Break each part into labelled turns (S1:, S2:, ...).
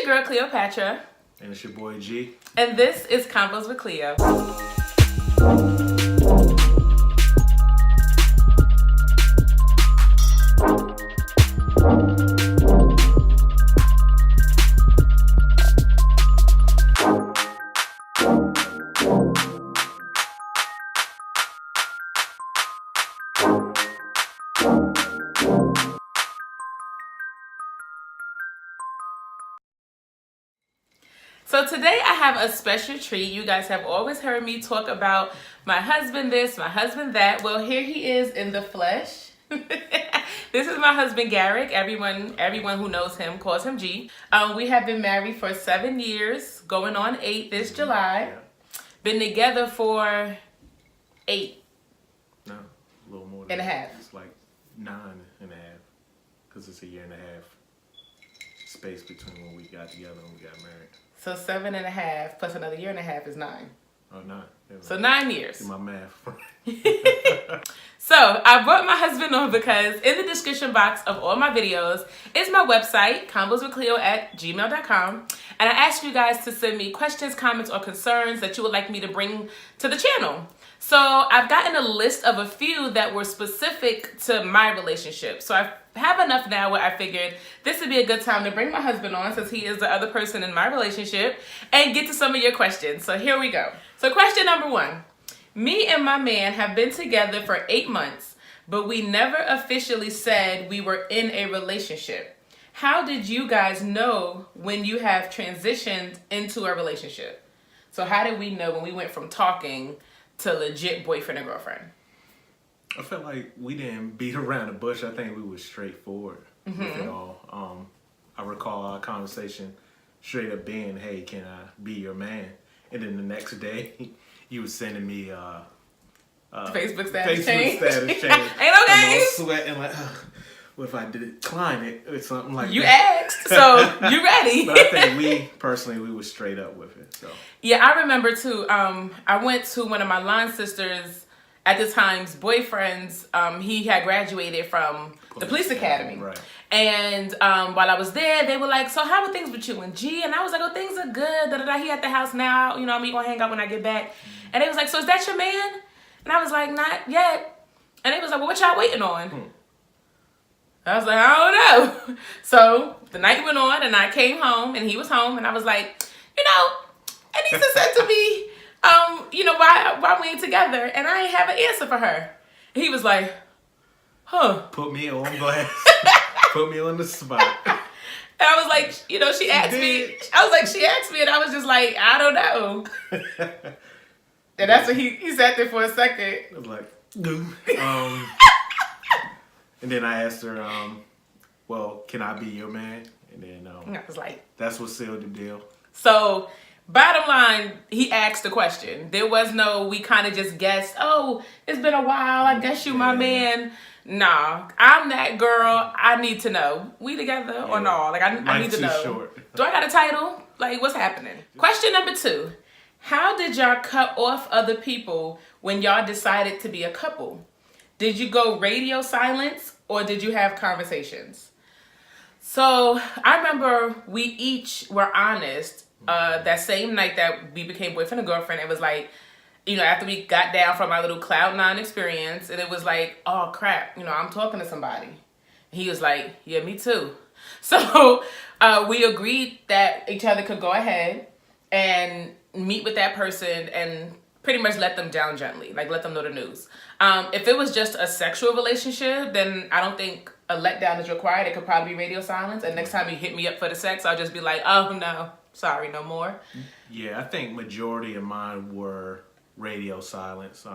S1: girl, Cleopatra.
S2: And it's your boy, G.
S1: And this is Convos with Cleo. So today I have a special treat. You guys have always heard me talk about my husband this, my husband that. Well, here he is in the flesh. This is my husband, Garrick. Everyone who knows him calls him G. We have been married for 7 years, going on 8 this July. Been together for 8.
S2: No, a little more
S1: and a half.
S2: It's like 9 and a half, because it's a year and a half space between when we got together and we got married.
S1: So 7.5 plus another year and a half is 9.
S2: Oh, 9.
S1: So 9 years.
S2: Do my math.
S1: So I brought my husband on because in the description box of all my videos is my website, convoswithcleo@gmail.com. And I asked you guys to send me questions, comments, or concerns that you would like me to bring to the channel. So I've gotten a list of a few that were specific to my relationship. So I have enough now where I figured this would be a good time to bring my husband on, since he is the other person in my relationship, and get to some of your questions. So here we go. So question number 1. Me and my man have been together for 8 months, but we never officially said we were in a relationship. How did you guys know when you have transitioned into a relationship? So how did we know when we went from talking to legit boyfriend and girlfriend?
S2: I felt like we didn't beat around the bush. I think we were straightforward with it all. I recall our conversation straight up being, hey, can I be your man? And then the next day, you were sending me
S1: Facebook status change.
S2: Ain't okay. I'm all sweating like, what if I decline it or something like
S1: you
S2: that?
S1: Asked, so you ready.
S2: But I think we were straight up with it. So
S1: yeah, I remember too. I went to one of my line sisters at the time's boyfriends. He had graduated from the police academy.
S2: Right.
S1: And while I was there, they were like, so how are things with you and G? And I was like, oh, things are good. Da-da-da. He at the house now. You know, I'm going to hang out when I get back. And they was like, so is that your man? And I was like, not yet. And they was like, well, what y'all waiting on? I was like, I don't know. So the night went on and I came home and he was home. And I was like, you know, Anissa said to me, you know, why we ain't together? And I ain't have an answer for her. And he was like, huh.
S2: Put me on blast. Put me on the spot.
S1: And I was like, you know, she asked me. I was like, she asked me, and I was just like, I don't know. And that's when he sat there for a second.
S2: I was like, and then I asked her, well, can I be your man? And then
S1: I was like,
S2: that's what sealed the deal.
S1: So bottom line, he asked the question. There was no, we kind of just guessed, oh, it's been a while. I guess you my man. Nah, I'm that girl. I need to know. We together or no? Like, I need to know.
S2: Short.
S1: Do I got a title? Like, what's happening? Question number 2. How did y'all cut off other people when y'all decided to be a couple? Did you go radio silence or did you have conversations? So I remember we each were honest that same night that we became boyfriend and girlfriend. It was like, you know, after we got down from our little Cloud 9 experience, and it was like, oh crap, you know, I'm talking to somebody. He was like, yeah, me too. So we agreed that each other could go ahead and meet with that person and pretty much let them down gently, like let them know the news. If it was just a sexual relationship, then I don't think a letdown is required. It could probably be radio silence. And next time you hit me up for the sex, I'll just be like, oh no, sorry, no more.
S2: Yeah, I think majority of mine were radio silence.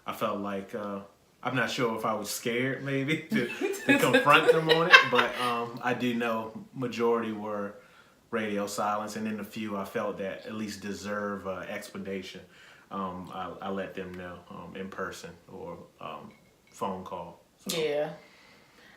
S2: I felt like I'm not sure if I was scared maybe to confront them on it, but I do know majority were radio silence, and then a few I felt that at least deserve explanation. I let them know in person or phone call. So.
S1: Yeah.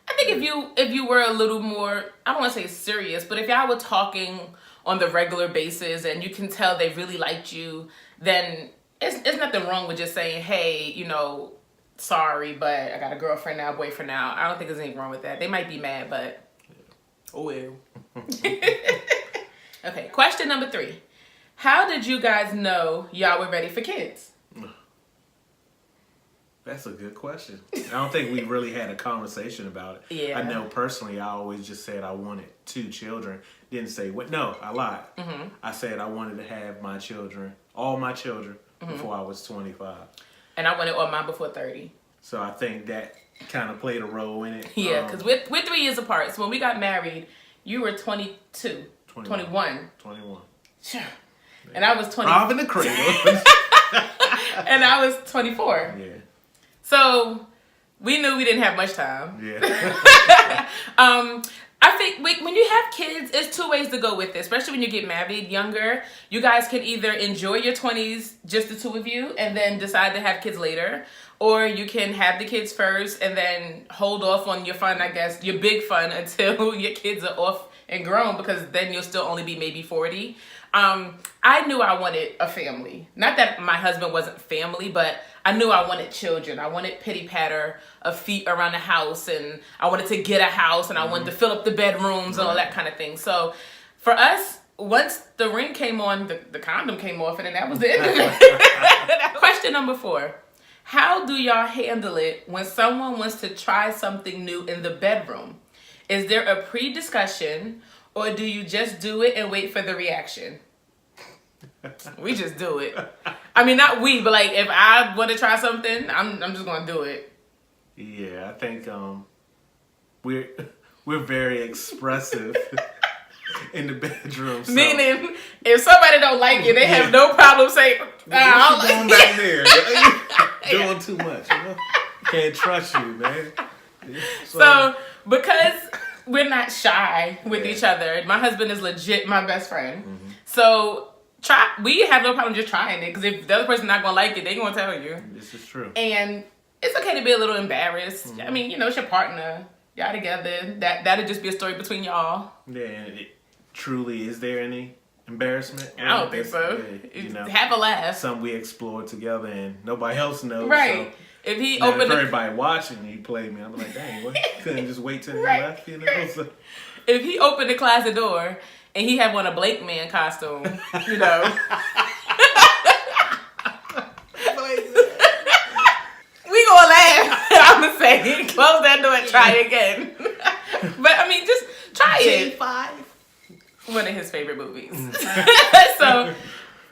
S1: I think if you were a little more, I don't want to say serious, but if y'all were talking on the regular basis and you can tell they really liked you, then it's nothing wrong with just saying, hey, you know, sorry, but I got a girlfriend now, boyfriend now. I don't think there's anything wrong with that. They might be mad, but oh well. Okay, question number 3. How did you guys know y'all were ready for kids?
S2: That's a good question. I don't think we really had a conversation about it.
S1: Yeah.
S2: I know personally, I always just said I wanted 2 children. Didn't say what. No, I lied. I said I wanted to have my children, all my children, before I was 25.
S1: And I wanted all mine before 30.
S2: So I think that kind of played a role in it.
S1: Yeah, because we're 3 years apart. So when we got married, you were 22. 21.
S2: 21.
S1: Sure. And I was 20.
S2: Robbing the cradle.
S1: And I was 24.
S2: Yeah.
S1: So we knew we didn't have much time.
S2: Yeah.
S1: I think when you have kids, it's 2 ways to go with it, especially when you get married younger. You guys can either enjoy your 20s, just the 2 of you, and then decide to have kids later. Or you can have the kids first and then hold off on your fun, I guess, your big fun until your kids are off and grown, because then you'll still only be maybe 40. I knew I wanted a family. Not that my husband wasn't family, but I knew I wanted children. I wanted pity patter of feet around the house, and I wanted to get a house, and I wanted to fill up the bedrooms and all that kind of thing. So for us, once the ring came on, the condom came off, and then that was it. Question number 4. How do y'all handle it when someone wants to try something new in the bedroom? Is there a pre-discussion, or do you just do it and wait for the reaction? We just do it. I mean, not we, but like if I want to try something, I'm just gonna do it.
S2: Yeah, I think we're very expressive in the bedroom. So.
S1: Meaning, if somebody don't like it, they have no problem saying,
S2: "I don't like back there. Doing too much. You know? Can't trust you, man."
S1: So because we're not shy with each other, my husband is legit my best friend. So we have no problem just trying it, because if the other person's not gonna like it, they gonna tell you.
S2: This is true.
S1: And it's okay to be a little embarrassed. I mean, it's your partner, y'all together. That'll just be a story between y'all.
S2: Yeah, and truly, is there any embarrassment?
S1: I don't think so.
S2: Yeah,
S1: have a laugh.
S2: Something we explored together and nobody else knows.
S1: Right.
S2: So
S1: if he
S2: now,
S1: opened
S2: if everybody watching, he played me. I'm like, dang, what? Couldn't just wait till he left, you know? So.
S1: If he opened the closet door and he had on a Blake Man costume, you know. We gonna laugh. I'm gonna say, close that door and try again. But I mean, just try it.
S2: J5.
S1: One of his favorite movies. So,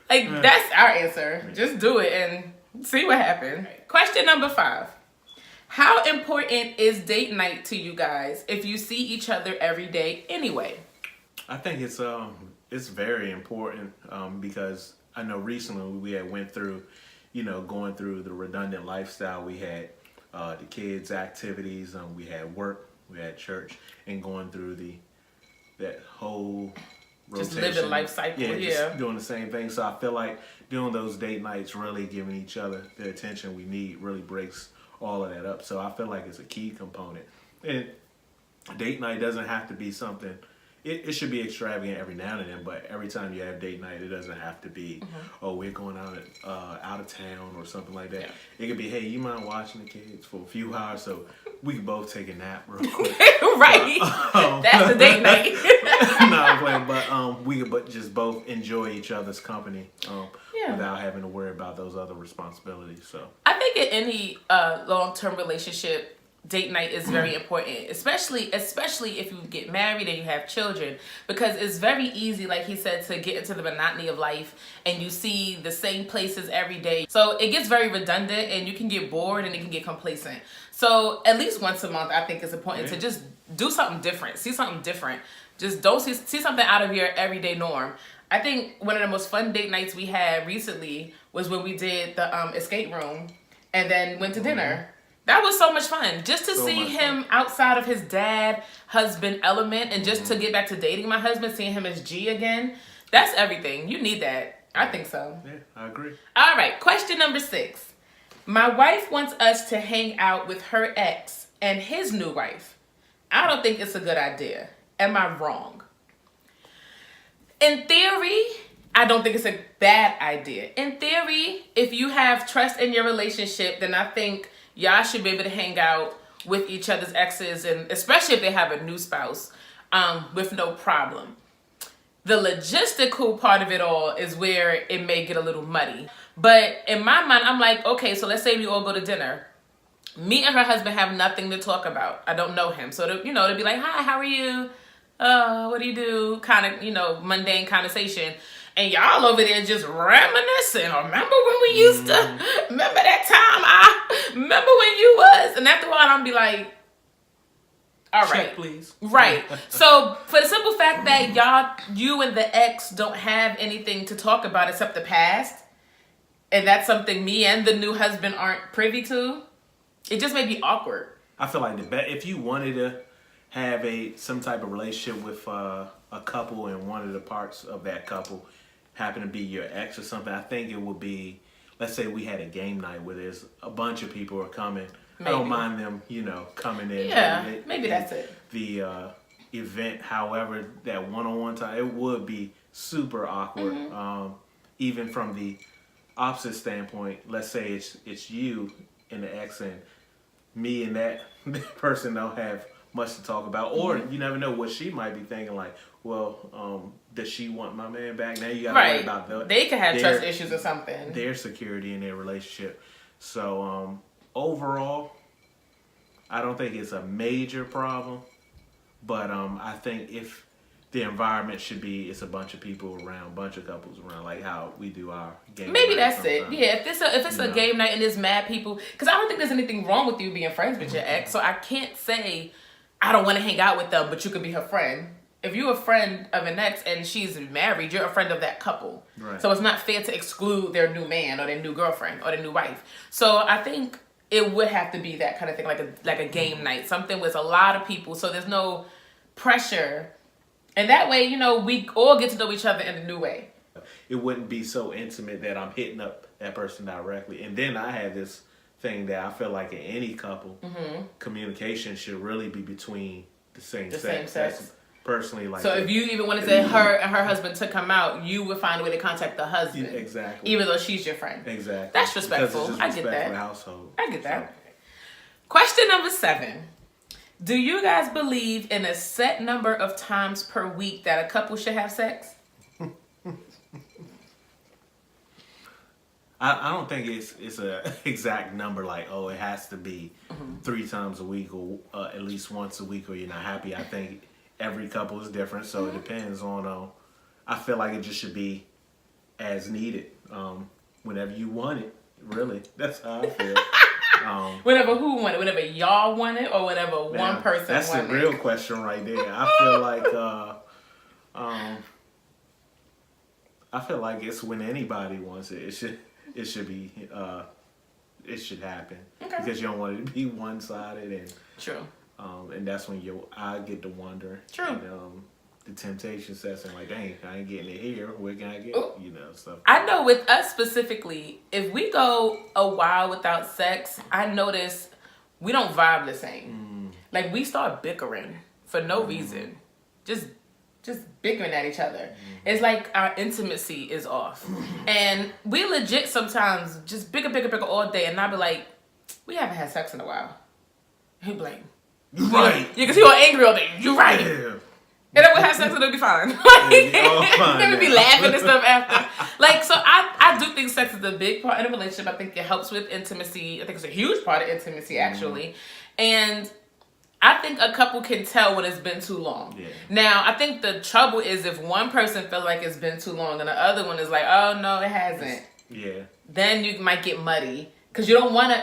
S1: like, that's our answer. Just do it and see what happens. Question number 5. How important is date night to you guys if you see each other every day anyway?
S2: I think it's very important because I know recently we had went through, going through the redundant lifestyle. We had the kids' activities, we had work, we had church, and going through that whole rotation.
S1: Just living life cycle,
S2: just doing the same thing. So I feel like doing those date nights, really giving each other the attention we need, really breaks all of that up. So I feel like it's a key component. And date night doesn't have to be something. It should be extravagant every now and then, but every time you have date night, it doesn't have to be, we're going out of town or something like that. Yeah. It could be, hey, you mind watching the kids for a few hours so we can both take a nap real quick.
S1: Right. That's the date night.
S2: No, I'm playing, but we could just both enjoy each other's company without having to worry about those other responsibilities. So
S1: I think in any long-term relationship, date night is very important, especially if you get married and you have children, because it's very easy, like he said, to get into the monotony of life and you see the same places every day. So it gets very redundant and you can get bored and it can get complacent. So at least once a month, I think it's important to just do something different, see something different. Just don't see something out of your everyday norm. I think one of the most fun date nights we had recently was when we did the escape room and then went to dinner. That was so much fun. Just to see him outside of his dad, husband element, and just to get back to dating my husband, seeing him as G again. That's everything. You need that. I think so.
S2: Yeah, I agree.
S1: All right, question number 6. My wife wants us to hang out with her ex and his new wife. I don't think it's a good idea. Am I wrong? In theory, I don't think it's a bad idea. In theory, if you have trust in your relationship, then I think y'all should be able to hang out with each other's exes, and especially if they have a new spouse, with no problem. The logistical part of it all is where it may get a little muddy. But in my mind, I'm like, okay, so let's say we all go to dinner. Me and her husband have nothing to talk about. I don't know him. So, to be like, hi, how are you? What do you do? Kind of, mundane conversation. And y'all over there just reminiscing. Remember when we used to, remember that time remember when you was? And after a while, I'm be like, all right.
S2: Check, please.
S1: Right. So for the simple fact that you and the ex don't have anything to talk about except the past, and that's something me and the new husband aren't privy to, it just may be awkward.
S2: I feel like if you wanted to have some type of relationship with a couple and one of the parts of that couple happen to be your ex or something, I think it would be, let's say we had a game night where there's a bunch of people are coming. Maybe. I don't mind them, coming in.
S1: Yeah, maybe that's it.
S2: The event, however, that one-on-one time, it would be super awkward. Mm-hmm. Even from the opposite standpoint, let's say it's you and the ex, and me and that person don't have much to talk about, or you never know what she might be thinking. Like, well, does she want my man back? Now you got to worry about
S1: they could have trust issues or something.
S2: Their security in their relationship. So overall, I don't think it's a major problem, but I think if the environment should be, it's a bunch of people around, bunch of couples around, like how we do our game.
S1: Maybe that's it. Yeah, if it's a game night and there's mad people, because I don't think there's anything wrong with you being friends with your ex. So I can't say I don't want to hang out with them, but you could be her friend. If you're a friend of an ex and she's married, you're a friend of that couple.
S2: Right.
S1: So it's not fair to exclude their new man or their new girlfriend or their new wife. So I think it would have to be that kind of thing, like a game night, something with a lot of people, so there's no pressure, and that way, we all get to know each other in a new way.
S2: It wouldn't be so intimate that I'm hitting up that person directly. And then I had this thing that I feel like in any couple, communication should really be between the same sex. That's personally like.
S1: So if you even wanted to her and her husband to come out, you would find a way to contact the husband.
S2: Yeah, exactly.
S1: Even though she's your friend.
S2: Exactly.
S1: That's respectful.
S2: Just
S1: I get that.
S2: For the household.
S1: I get that. So. Question number 7. Do you guys believe in a set number of times per week that a couple should have sex?
S2: I don't think it's a exact number like, oh, it has to be 3 times a week or at least once a week or you're not happy. I think every couple is different, so it depends on. I feel like it just should be as needed, whenever you want it. Really, that's how I feel.
S1: Whenever who want it? Whenever y'all want it, or whenever one person
S2: that's
S1: want it?
S2: That's the real question right there. I feel like it's when anybody wants it. It should be. It should happen because you don't want it to be one-sided and.
S1: True.
S2: And that's when I get to wonder.
S1: True.
S2: And, the temptation sets in like, dang, I ain't getting it here. Where can I get stuff?
S1: I know with us specifically, if we go a while without sex, I notice we don't vibe the same. Like we start bickering for no reason. Just bickering at each other. It's like our intimacy is off. And we legit sometimes just bicker all day, and I'll be like, we haven't had sex in a while. He'll be like,
S2: you're right.
S1: Yeah, because he was angry all day. You're right.
S2: Yeah.
S1: And then we'll have sex and it'll be fine. Then we'll be laughing and stuff after. So I do think sex is a big part in a relationship. I think it helps with intimacy. I think it's a huge part of intimacy, actually. And I think a couple can tell when it's been too long. Yeah. Now, I think the trouble is if one person feels like it's been too long and the other one is like, oh, no, it hasn't.
S2: Yeah.
S1: Then you might get muddy. Because you don't want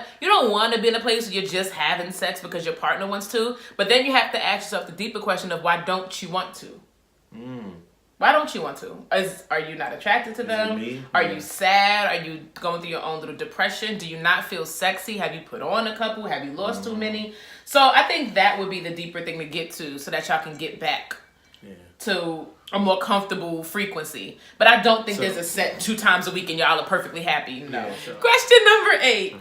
S1: to be in a place where you're just having sex because your partner wants to. But then you have to ask yourself the deeper question of why don't you want to? Why don't you want to? Are you not attracted to them? Are you sad? Are you going through your own little depression? Do you not feel sexy? Have you put on a couple? Have you lost too many? So I think that would be the deeper thing to get to so that y'all can get back to a more comfortable frequency. But I don't think there's a set 2 times a week and y'all are perfectly happy. No.
S2: Yeah, sure.
S1: Question number 8.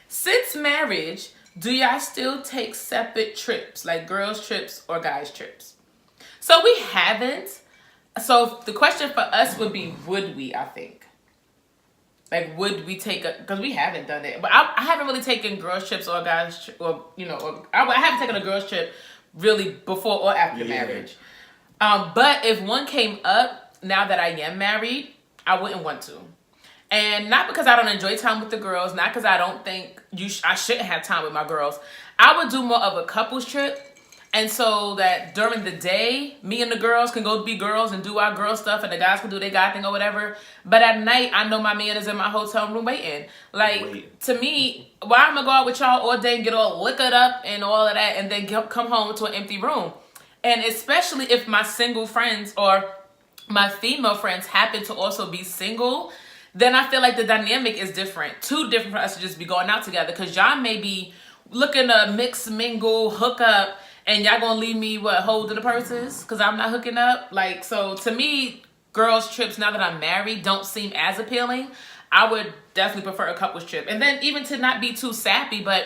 S1: Since marriage, do y'all still take separate trips, like girls' trips or guys' trips? So we haven't. So the question for us would be, would we, I think. Like, would we take because we haven't done it. But I haven't really taken girls' trips or guys' I haven't taken a girls' trip really before or after marriage. But if one came up, now that I am married, I wouldn't want to. And not because I don't enjoy time with the girls, not because I don't think I shouldn't have time with my girls. I would do more of a couples trip. And so that during the day, me and the girls can go be girls and do our girl stuff, and the guys can do their guy thing or whatever. But at night, I know my man is in my hotel room waiting. Like, to me, why am I going to go out with y'all all day and get all liquored up and all of that and then come home to an empty room? And especially if my single friends or my female friends happen to also be single, then I feel like the dynamic is different. Too different for us to just be going out together. Because y'all may be looking to mix, mingle, hook up, and y'all gonna leave me, holding the purses? Because I'm not hooking up? Like, so to me, girls' trips, now that I'm married, don't seem as appealing. I would definitely prefer a couples trip. And then even to not be too sappy, but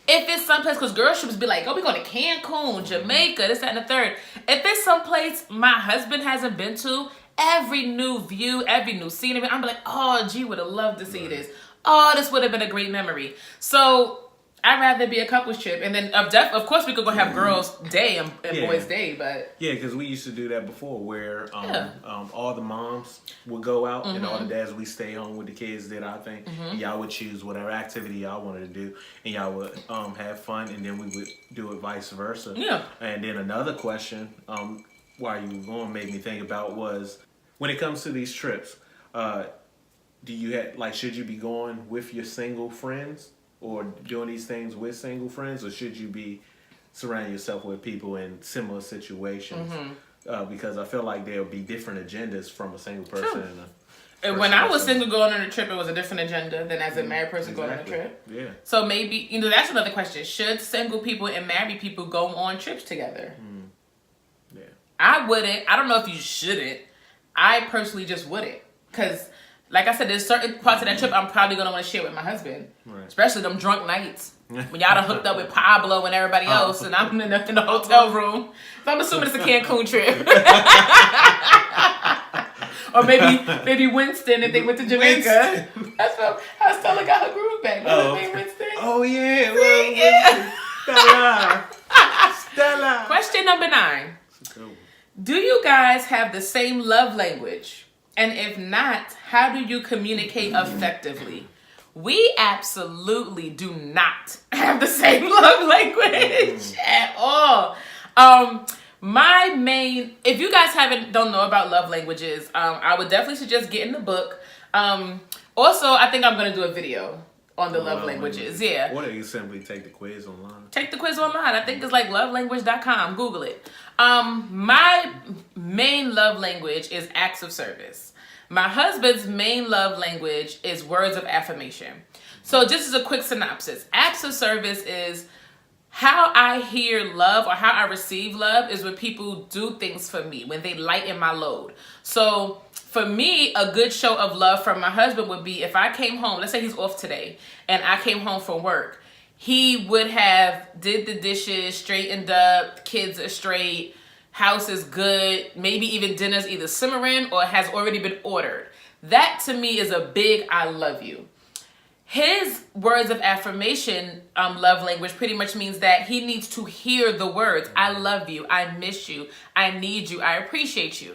S1: if it's someplace, because girls trips be like, oh, we going to Cancun, Jamaica, this, that, and the third. If it's someplace my husband hasn't been to, every new view, every new scenery, I'm like, oh, gee, would have loved to see this. Oh, this would have been a great memory. So I'd rather be a couples trip. And then, of course, we could go have girls' day and boys' day, but...
S2: Yeah, because we used to do that before where all the moms would go out and all the dads, we stay home with the kids, did our thing. And y'all would choose whatever activity y'all wanted to do. And y'all would have fun, and then we would do it vice versa.
S1: Yeah.
S2: And then another question, while you were going, made me think about was, when it comes to these trips, do you have, should you be going with your single friends? Or doing these things with single friends, or should you be surrounding yourself with people in similar situations? Because I feel like there'll be different agendas from a single person.
S1: And when I was single going on a trip, it was a different agenda than as a married person going on a trip.
S2: Yeah.
S1: So maybe, that's another question. Should single people and married people go on trips together?
S2: Yeah.
S1: I wouldn't. I don't know if you shouldn't. I personally just wouldn't. Because... like I said, there's certain parts of that trip I'm probably going to want to share with my husband. Right. Especially them drunk nights. When y'all done hooked up with Pablo and everybody else, and I'm in the hotel room. So I'm assuming it's a Cancun trip. Or maybe Winston if they went to Jamaica. That's how Stella got her groove back. Winston?
S2: Oh, yeah.
S1: Yeah.
S2: Stella.
S1: Question number 9. Do you guys have the same love language? And if not, how do you communicate effectively? We absolutely do not have the same love language at all. If you guys don't know about love languages, I would definitely suggest getting the book. Also, I think I'm going to do a video on the love languages. Yeah.
S2: Or you simply take the quiz online.
S1: Take the quiz online. I think it's like lovelanguage.com. Google it. My main love language is acts of service. My husband's main love language is words of affirmation. So just as a quick synopsis, acts of service is how I hear love or how I receive love is when people do things for me, when they lighten my load. So for me, a good show of love from my husband would be if I came home, let's say he's off today, and I came home from work. He would have did the dishes, straightened up, kids are straight, house is good, maybe even dinner's either simmering or has already been ordered. That to me is a big I love you. His words of affirmation love language pretty much means that he needs to hear the words, I love you, I miss you, I need you, I appreciate you.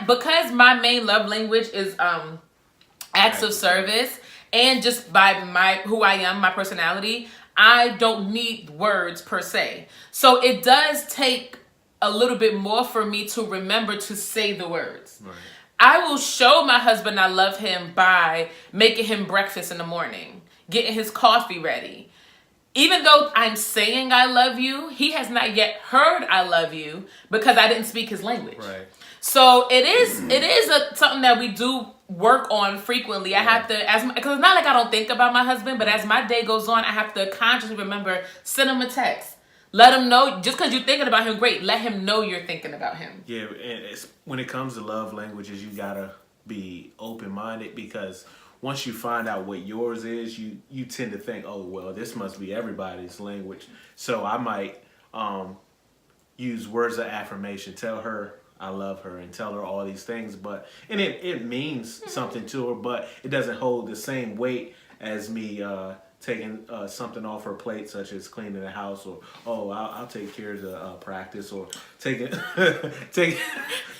S1: Because my main love language is acts of service, and just by who I am, my personality, I don't need words per se. So it does take a little bit more for me to remember to say the words. Right. I will show my husband I love him by making him breakfast in the morning, getting his coffee ready. Even though I'm saying I love you, he has not yet heard I love you because I didn't speak his language. Right. So it is something that we do work on frequently. I have to, because it's not like I don't think about my husband, but as my day goes on, I have to consciously remember, send him a text. Let him know, just because you're thinking about him, great. Let him know you're thinking about him.
S2: Yeah, and when it comes to love languages, you gotta be open-minded, because once you find out what yours is, you tend to think, oh, well, this must be everybody's language. So I might use words of affirmation, tell her I love her, and tell her all these things, and it means something to her, but it doesn't hold the same weight as me taking something off her plate, such as cleaning the house, or I'll take care of the practice, or taking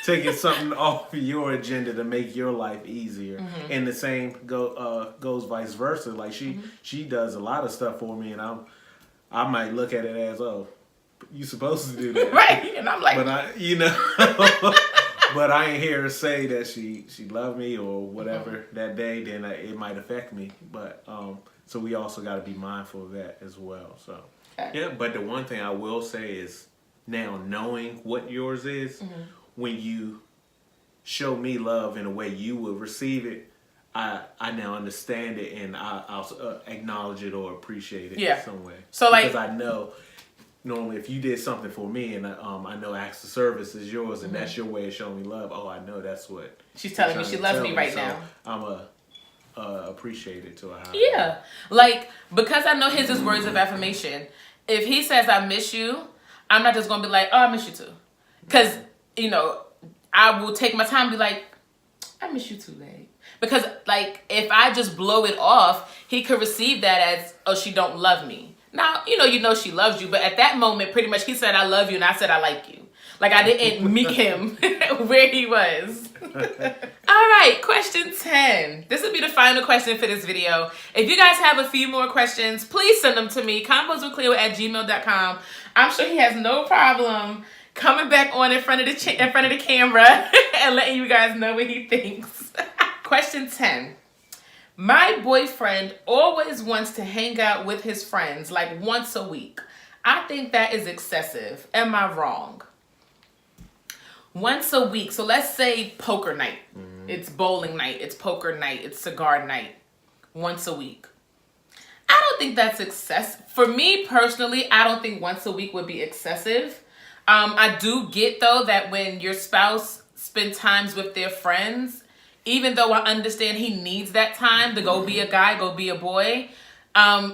S2: taking something off your agenda to make your life easier. And the same goes vice versa. Like she does a lot of stuff for me, and I might look at it as, oh, you supposed to do that,
S1: right? And I'm like,
S2: but but I ain't here to say that she loved me or whatever that day. Then it might affect me, but so we also got to be mindful of that as well. So yeah, but the one thing I will say is, now knowing what yours is, when you show me love in a way you will receive it, I now understand it, and I'll acknowledge it or appreciate it in some way. So because I know normally if you did something for me, and I know acts of service is yours, and that's your way of showing me love. Oh, I know that's what
S1: she's telling me. She loves me right now.
S2: I'm appreciate it to a high
S1: level. Like, because I know his is words of affirmation. If he says I miss you, I'm not just gonna be like, oh, I miss you too, because I will take my time and be like, I miss you too, babe. Because like, if I just blow it off, he could receive that as, oh, she don't love me. Now, you know she loves you, but at that moment, pretty much he said I love you, and I said I like you. Like, I didn't meet him where he was. All right, question 10. This will be the final question for this video. If you guys have a few more questions, please send them to me, convoswithcleo@gmail.com. I'm sure he has no problem coming back on in front of the camera and letting you guys know what he thinks. Question 10. My boyfriend always wants to hang out with his friends like once a week. I think that is excessive. Am I wrong? Once a week. So let's say poker night. It's bowling night. It's poker night. It's cigar night. Once a week. I don't think that's excessive. For me personally, I don't think once a week would be excessive. I do get, though, that when your spouse spends times with their friends, even though I understand he needs that time to go be a guy, go be a boy,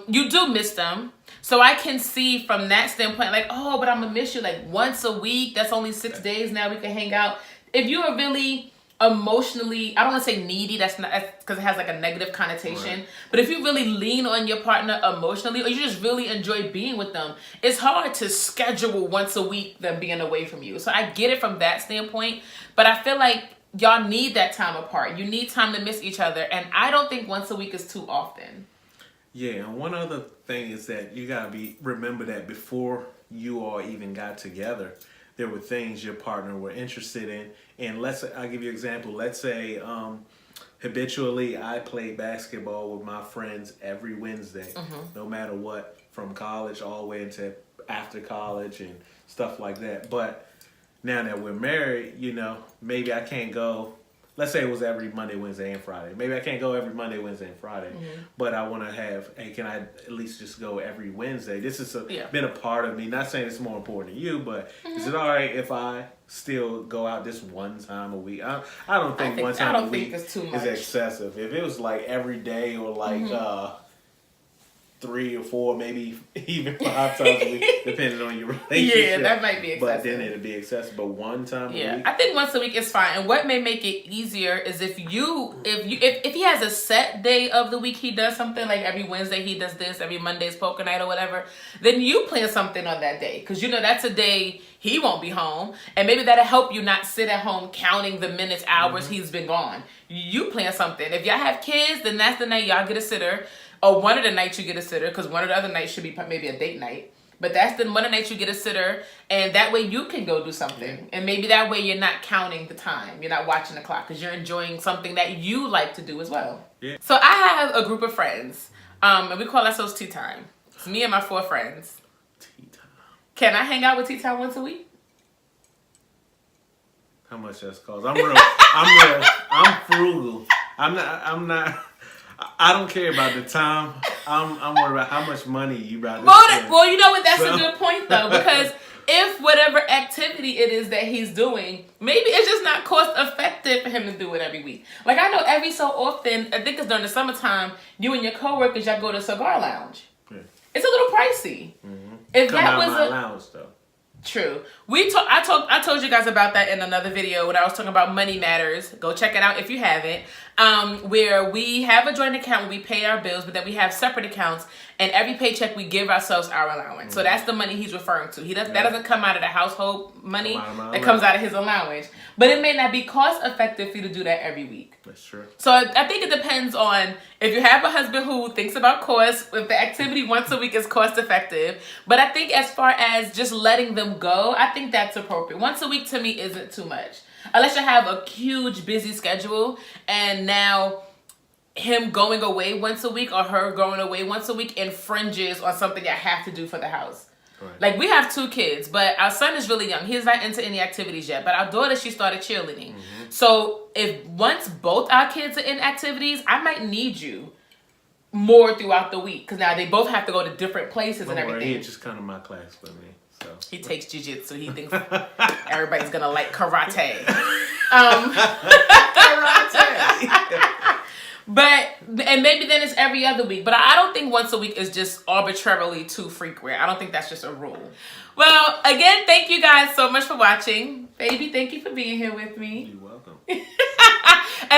S1: you do miss them. So I can see from that standpoint, like, oh, but I'm going to miss you like once a week. That's only 6 days now we can hang out. If you are really emotionally, I don't want to say needy, that's because it has like a negative connotation. Right. But if you really lean on your partner emotionally, or you just really enjoy being with them, it's hard to schedule once a week them being away from you. So I get it from that standpoint. But I feel like y'all need that time apart. You need time to miss each other. And I don't think once a week is too often.
S2: Yeah, and one other thing is that you gotta remember that before you all even got together, there were things your partner were interested in. And I'll give you an example. Let's say habitually I play basketball with my friends every Wednesday, no matter what, from college all the way into after college and stuff like that. But now that we're married, maybe I can't go. Let's say it was every Monday, Wednesday, and Friday. Maybe I can't go every Monday, Wednesday, and Friday. But I want to can I at least just go every Wednesday? This has been a part of me. Not saying it's more important to you, but is it all right if I still go out this one time a week? I don't think one time a week is excessive. If it was like every day or like 3 or 4, maybe even 5 times a week, depending on your relationship.
S1: Yeah, that might be excessive.
S2: But then it'd be excessive. But one time a week,
S1: I think once a week is fine. And what may make it easier is if he has a set day of the week he does something, like every Wednesday he does this, every Monday's poker night or whatever, then you plan something on that day, because that's a day he won't be home, and maybe that'll help you not sit at home counting the minutes, hours he's been gone. You plan something. If y'all have kids, then that's the night y'all get a sitter. Or one of the nights you get a sitter, because one of the other nights should be maybe a date night. But that's the one of the nights you get a sitter, and that way you can go do something. Yeah. And maybe that way you're not counting the time. You're not watching the clock, because you're enjoying something that you like to do as well. Yeah. So I have a group of friends, and we call ourselves Tea Time. It's me and my 4 friends.
S2: Tea Time.
S1: Can I hang out with Tea Time once a week?
S2: How much that costs? I'm frugal. I'm not. I don't care about the time. I'm worried about how much money you rather spend.
S1: Well, you know what? That's a good point, though, because if whatever activity it is that he's doing, maybe it's just not cost effective for him to do it every week. Like, I know every so often, I think it's during the summertime, you and your coworkers, y'all go to Cigar Lounge. Yeah. It's a little pricey. If
S2: Come that was my lounge, though.
S1: True. I told you guys about that in another video when I was talking about money matters. Go check it out if you haven't. where we have a joint account where we pay our bills, but then we have separate accounts, and every paycheck we give ourselves our allowance. So that's the money he's referring to. That doesn't come out of the household money. That comes out of his allowance. But it may not be cost effective for you to do that every week.
S2: That's true.
S1: So I think it depends on if you have a husband who thinks about cost, if the activity once a week is cost effective. But I think as far as just letting them go, I think that's appropriate. Once a week to me isn't too much. Unless you have a huge busy schedule and now him going away once a week or her going away once a week infringes on something you have to do for the house. Right. Like, we have 2 kids, but our son is really young. He's not into any activities yet. But our daughter, she started cheerleading. Mm-hmm. So if once both our kids are in activities, I might need you more throughout the week. Because now they both have to go to different places and everything.
S2: He's just kind of my class for me. So.
S1: He takes jiu-jitsu. He thinks everybody's going to like karate. Karate. And maybe then it's every other week. But I don't think once a week is just arbitrarily too frequent. I don't think that's just a rule. Well, again, thank you guys so much for watching. Baby, thank you for being here with me.
S2: You're welcome.
S1: And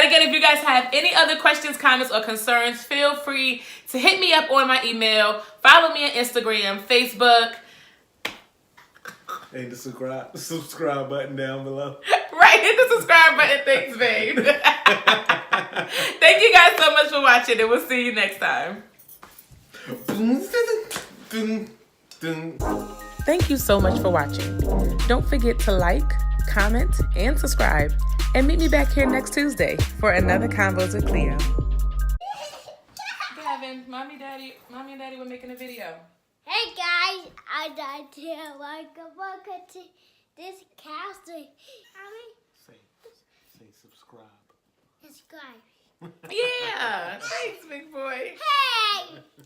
S1: again, if you guys have any other questions, comments, or concerns, feel free to hit me up on my email. Follow me on Instagram, Facebook.
S2: And the subscribe button down below.
S1: Right, hit the subscribe button. Thanks, babe. Thank you guys so much for watching, and we'll see you next time. Thank you so much for watching. Don't forget to like, comment, and subscribe. And meet me back here next Tuesday for another Convos with Cleo. Gavin, Mommy and Daddy were making a video.
S3: Hey guys, I'd like to welcome to this castle.
S2: Say subscribe.
S3: Subscribe.
S1: Yeah, thanks, big boy.
S3: Hey!